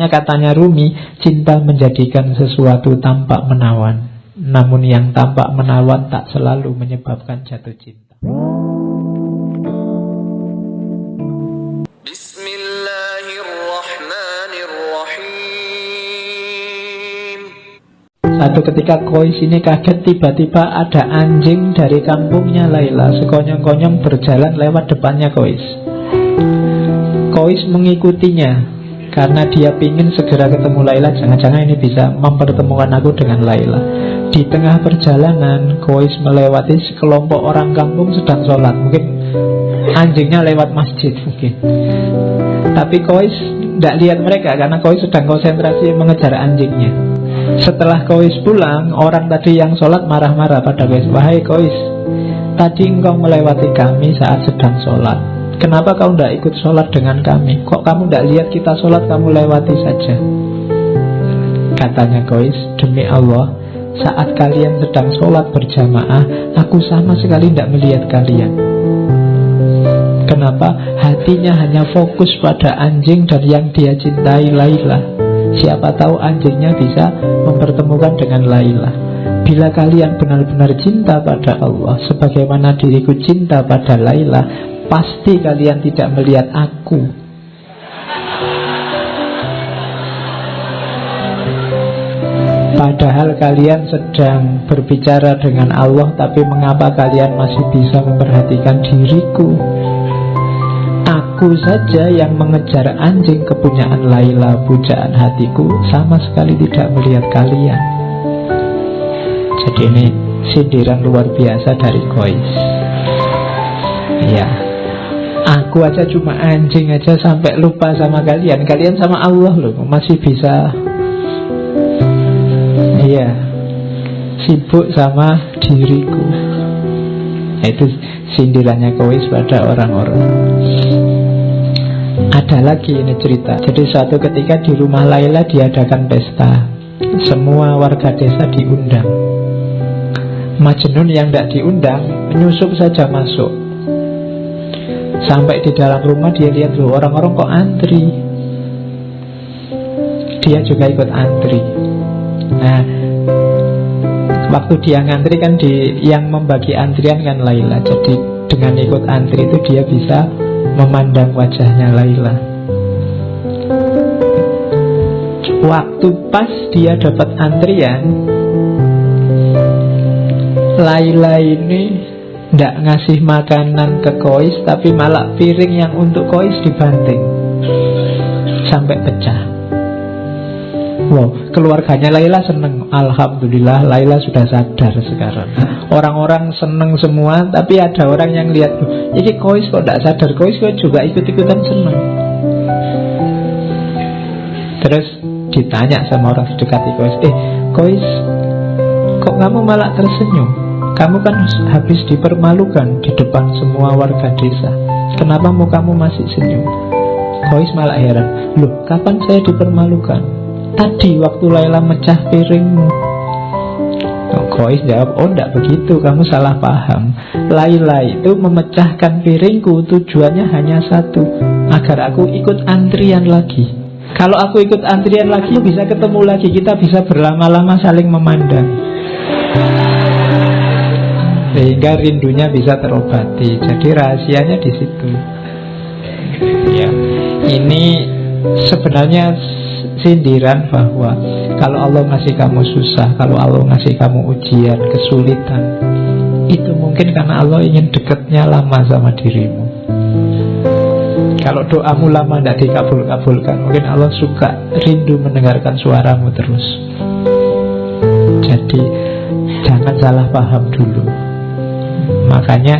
Katanya Rumi, cinta menjadikan sesuatu tampak menawan, namun yang tampak menawan tak selalu menyebabkan jatuh cinta. Bismillahirrahmanirrahim. Satu ketika Kois ini kaget, tiba-tiba ada anjing dari kampungnya Laila sekonyong-konyong berjalan lewat depannya Kois. Kois mengikutinya karena dia ingin segera ketemu Laila. Jangan-jangan ini bisa mempertemukan aku dengan Laila. Di tengah perjalanan Kois melewati sekelompok orang kampung sedang sholat. Mungkin anjingnya lewat masjid mungkin. Tapi Kois tidak lihat mereka karena Kois sedang konsentrasi mengejar anjingnya. Setelah Kois pulang, orang tadi yang sholat marah-marah pada Kois. Wahai Kois, tadi engkau melewati kami saat sedang sholat. Kenapa kau tidak ikut sholat dengan kami? Kok kamu tidak lihat kita sholat, kamu lewati saja? Katanya Kois, demi Allah, saat kalian sedang sholat berjamaah, aku sama sekali tidak melihat kalian. Kenapa? Hatinya hanya fokus pada anjing dan yang dia cintai, Laila. Siapa tahu anjingnya bisa mempertemukan dengan Laila. Bila kalian benar-benar cinta pada Allah sebagaimana diriku cinta pada Laila, pasti kalian tidak melihat aku. Padahal kalian sedang berbicara dengan Allah, tapi mengapa kalian masih bisa memperhatikan diriku? Aku saja yang mengejar anjing kepunyaan Laila, pujaan hatiku, sama sekali tidak melihat kalian. Jadi ini sindiran luar biasa dari Kois. Ya, aku aja cuma anjing aja sampai lupa sama kalian. Kalian sama Allah loh, masih bisa. Iya, sibuk sama diriku. Itu sindirannya Kois pada orang-orang. Ada lagi ini cerita. Jadi suatu ketika di rumah Laila diadakan pesta. Semua warga desa diundang. Majnun yang tidak diundang menyusup saja masuk. Sampai di dalam rumah dia lihat loh, orang-orang kok antri. Dia juga ikut antri. Nah, waktu dia ngantri kan yang membagi antrian kan Laila. Jadi dengan ikut antri itu dia bisa memandang wajahnya Laila. Waktu pas dia dapat antrian, Laila ini tidak ngasih makanan ke Kois, tapi malah piring yang untuk Kois dibanting sampai pecah. Wow, keluarganya Laila seneng. Alhamdulillah Laila sudah sadar sekarang. Orang-orang seneng semua, tapi ada orang yang lihat, ini Kois kok tidak sadar. Kois kok juga ikut-ikutan seneng. Terus ditanya sama orang sedekati Kois, Kois, kok kamu malah tersenyum? Kamu kan habis dipermalukan di depan semua warga desa. Kenapa mukamu masih senyum? Kois malah heran, loh kapan saya dipermalukan? Tadi waktu Laila mecah piringmu. Kois jawab, oh enggak begitu, kamu salah paham. Laila itu memecahkan piringku tujuannya hanya satu, agar aku ikut antrian lagi. Kalau aku ikut antrian lagi bisa ketemu lagi, kita bisa berlama-lama saling memandang, sehingga rindunya bisa terobati. Jadi rahasianya di situ. Ya, ini sebenarnya sindiran bahwa kalau Allah ngasih kamu susah, kalau Allah ngasih kamu ujian, kesulitan, itu mungkin karena Allah ingin dekatnya lama sama dirimu. Kalau doamu lama tidak dikabul-kabulkan, mungkin Allah suka rindu mendengarkan suaramu terus. Jadi jangan salah paham dulu. Makanya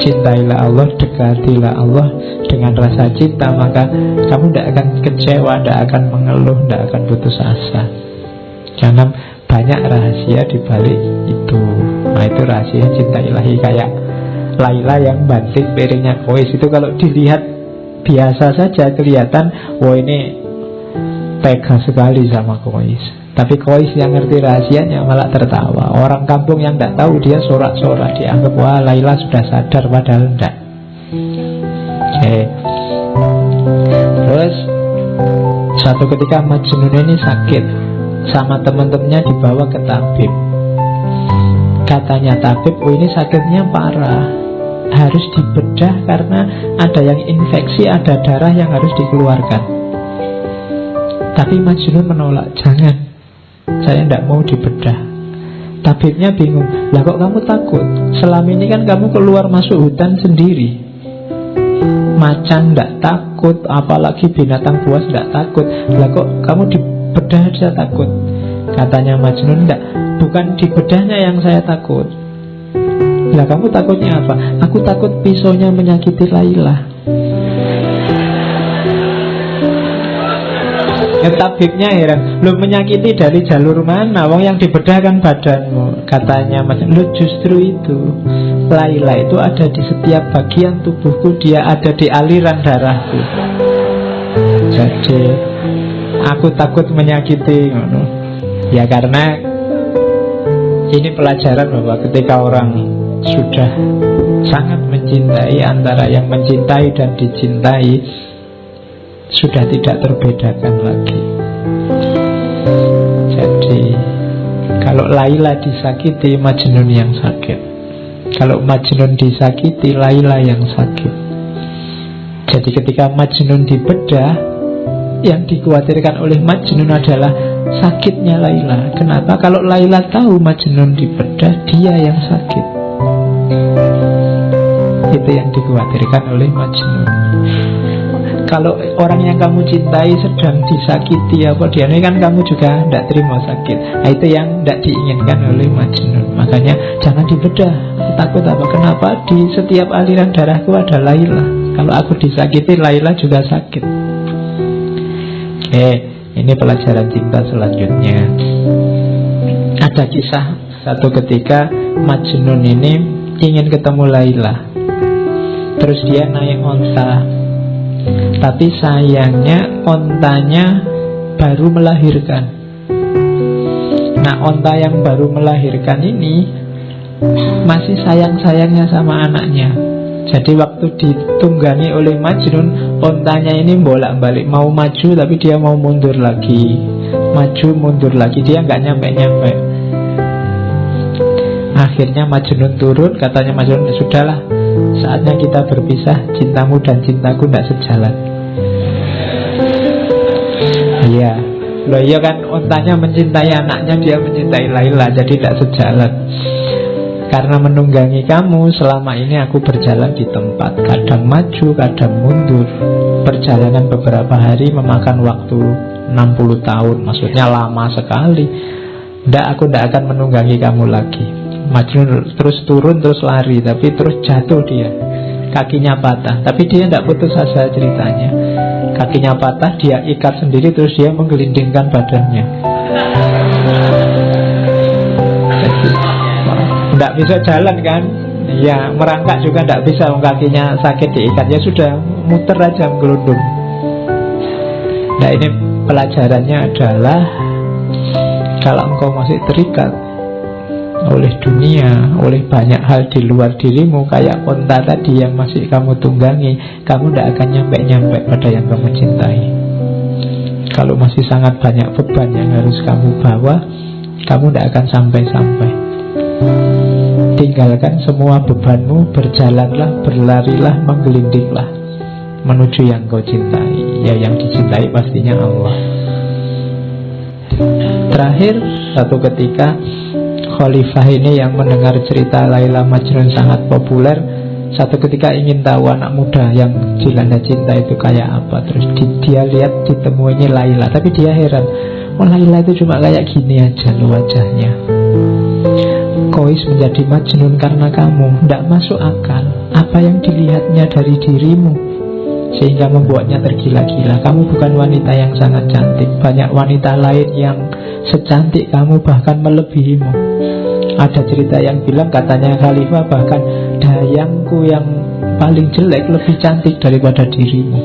cintailah Allah, dekatilah Allah dengan rasa cinta, maka kamu tidak akan kecewa, tidak akan mengeluh, tidak akan putus asa. Karena banyak rahasia di balik itu. Nah itu rahasia cinta ilahi. Kayak Laila yang banting piringnya Kois itu kalau dilihat biasa saja kelihatan, wah ini tega sekali sama Kois. Tapi Kois yang ngerti rahasianya malah tertawa. Orang kampung yang tidak tahu dia sorak-sorak, dianggap wah Laila sudah sadar, padahal tidak. Terus Satu ketika Majnun ini sakit, sama teman-temannya dibawa ke tabib. Katanya tabib, oh ini sakitnya parah, harus dibedah karena ada yang infeksi, ada darah yang harus dikeluarkan. Tapi Majnun menolak, jangan, saya tidak mau dibedah. Tabibnya bingung, lah kok kamu takut? Selama ini kan kamu keluar masuk hutan sendiri, macan tidak takut, apalagi binatang buas tidak takut. Lah kok kamu dibedah aja takut? Katanya Majnun, enggak, bukan dibedahnya yang saya takut. Lah kamu takutnya apa? Aku takut pisaunya menyakiti Laila. Ya, tabibnya heran, lu menyakiti dari jalur mana? Wong yang dibedah kan badanmu. Katanya Majnun, lu justru itu, Laila itu ada di setiap bagian tubuhku, dia ada di aliran darahku. Jadi aku takut menyakiti. Ya karena ini pelajaran bahwa ketika orang sudah sangat mencintai, antara yang mencintai dan dicintai sudah tidak terbedakan lagi. Jadi kalau Laila disakiti, Majnun yang sakit. Kalau Majnun disakiti, Laila yang sakit. Jadi ketika Majnun dibedah, yang dikhawatirkan oleh Majnun adalah sakitnya Laila. Kenapa? Kalau Laila tahu Majnun dibedah, dia yang sakit. Itu yang dikhawatirkan oleh Majnun. Kalau orang yang kamu cintai sedang disakiti apa dia ini, kan kamu juga tidak terima sakit. Nah, itu yang tidak diinginkan oleh Majnun. Makanya jangan dibedah. Aku takut apa? Kenapa di setiap aliran darahku ada Laila? Kalau aku disakiti, Laila juga sakit. Ini pelajaran cinta selanjutnya. Ada kisah satu ketika Majnun ini ingin ketemu Laila. Terus dia naik onta, tapi sayangnya ontanya baru melahirkan. Nah, onta yang baru melahirkan ini masih sayang-sayangnya sama anaknya. Jadi waktu ditunggangi oleh Majnun, ontanya ini bolak-balik, mau maju tapi dia mau mundur lagi, maju mundur lagi, dia nggak nyampe-nyampe. Akhirnya Majnun turun, katanya Majnun, sudahlah, saatnya kita berpisah, cintamu dan cintaku tidak sejalan. Iya, loh iya kan, ontanya mencintai anaknya, dia mencintai Laila, jadi tidak sejalan. Karena menunggangi kamu, selama ini aku berjalan di tempat, kadang maju, kadang mundur. Perjalanan beberapa hari memakan waktu 60 tahun, maksudnya lama sekali. Aku tidak akan menunggangi kamu lagi. Majnun terus turun, terus lari, tapi terus jatuh dia, kakinya patah. Tapi dia tidak putus asa ceritanya. Kakinya patah, dia ikat sendiri, terus dia menggelindingkan badannya. Tidak bisa jalan kan? Ya, merangkak juga tidak bisa, kakinya sakit diikat. Ya sudah, muter aja menggelundung. Nah, ini pelajarannya adalah kalau engkau masih terikat oleh dunia, oleh banyak hal di luar dirimu, kayak onta tadi yang masih kamu tunggangi, kamu tidak akan nyampe-nyampe pada yang kamu cintai. Kalau masih sangat banyak beban yang harus kamu bawa, kamu tidak akan sampai-sampai. Tinggalkan semua bebanmu, berjalanlah, berlarilah, menggelindinglah menuju yang kau cintai. Ya, yang dicintai pastinya Allah. Terakhir, satu ketika Khalifah ini yang mendengar cerita Laila Majnun sangat populer, satu ketika ingin tahu anak muda yang dilanda cinta itu kayak apa. Terus dia lihat ditemuinya Laila, tapi dia heran, oh Laila itu cuma kayak gini aja loh wajahnya. Kois menjadi Majnun karena kamu, tidak masuk akal apa yang dilihatnya dari dirimu sehingga membuatnya tergila-gila. Kamu bukan wanita yang sangat cantik, banyak wanita lain yang secantik kamu, bahkan melebihimu. Ada cerita yang bilang, katanya Khalifah, bahkan dayangku yang paling jelek lebih cantik daripada dirimu.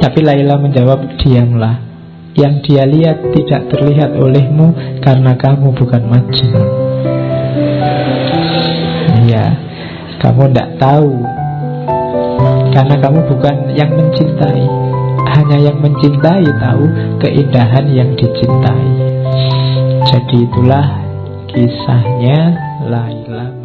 Tapi Laila menjawab, diamlah, yang dia lihat tidak terlihat olehmu karena kamu bukan Majnun. Ya, kamu tidak tahu Karena kamu bukan yang mencintai. Hanya yang mencintai tahu keindahan yang dicintai. Jadi itulah kisahnya Laila.